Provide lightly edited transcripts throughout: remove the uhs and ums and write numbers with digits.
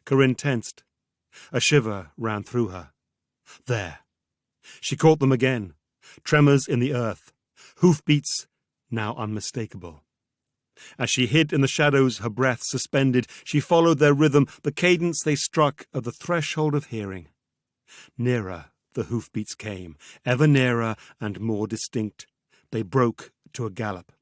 Corinne tensed. A shiver ran through her. There. She caught them again. Tremors in the earth. Hoofbeats, now unmistakable. As she hid in the shadows, her breath suspended, she followed their rhythm, the cadence they struck at the threshold of hearing. Nearer the hoofbeats came, ever nearer and more distinct. They broke to a gallop.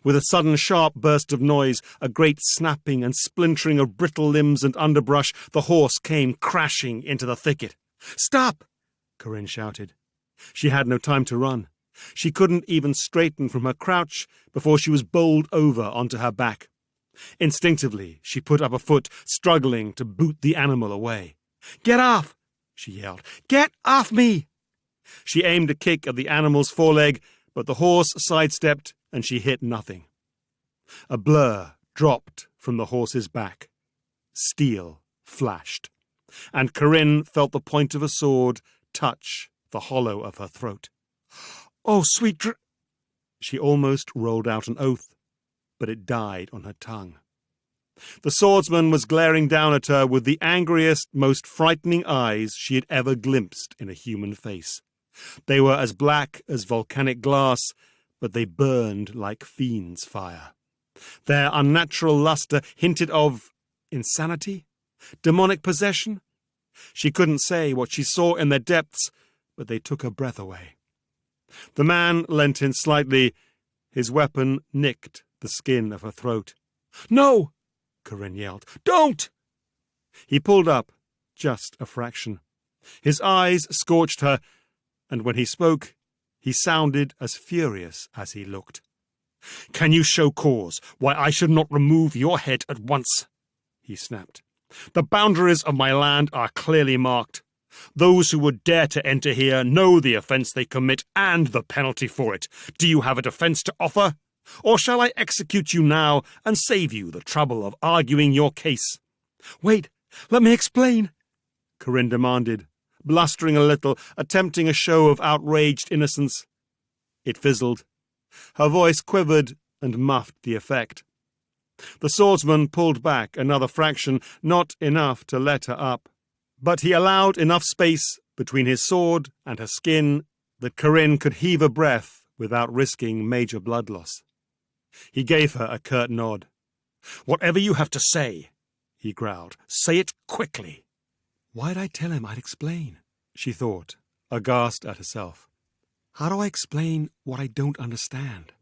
With a sudden sharp burst of noise, a great snapping and splintering of brittle limbs and underbrush, the horse came crashing into the thicket. "Stop!" Corinne shouted. She had no time to run. She couldn't even straighten from her crouch before she was bowled over onto her back. Instinctively, she put up a foot, struggling to boot the animal away. "Get off!" she yelled. "Get off me!" She aimed a kick at the animal's foreleg, but the horse sidestepped and she hit nothing. A blur dropped from the horse's back. Steel flashed, and Corinne felt the point of a sword touch the hollow of her throat. "Oh, sweet She almost rolled out an oath, but it died on her tongue. The swordsman was glaring down at her with the angriest, most frightening eyes she had ever glimpsed in a human face. They were as black as volcanic glass, but they burned like fiend's fire. Their unnatural luster hinted of insanity? Demonic possession? She couldn't say what she saw in their depths, but they took her breath away. The man leant in slightly. His weapon nicked the skin of her throat. "No!" Corinne yelled. "Don't!" He pulled up, just a fraction. His eyes scorched her, and when he spoke, he sounded as furious as he looked. "Can you show cause why I should not remove your head at once?" he snapped. "The boundaries of my land are clearly marked. Those who would dare to enter here know the offence they commit and the penalty for it. Do you have a defence to offer? Or shall I execute you now and save you the trouble of arguing your case?" "Wait, let me explain," Corinne demanded, blustering a little, attempting a show of outraged innocence. It fizzled. Her voice quivered and muffed the effect. The swordsman pulled back another fraction, not enough to let her up. But he allowed enough space between his sword and her skin that Corinne could heave a breath without risking major blood loss. He gave her a curt nod. "Whatever you have to say," he growled, "say it quickly." Why'd I tell him I'd explain? She thought, aghast at herself. How do I explain what I don't understand?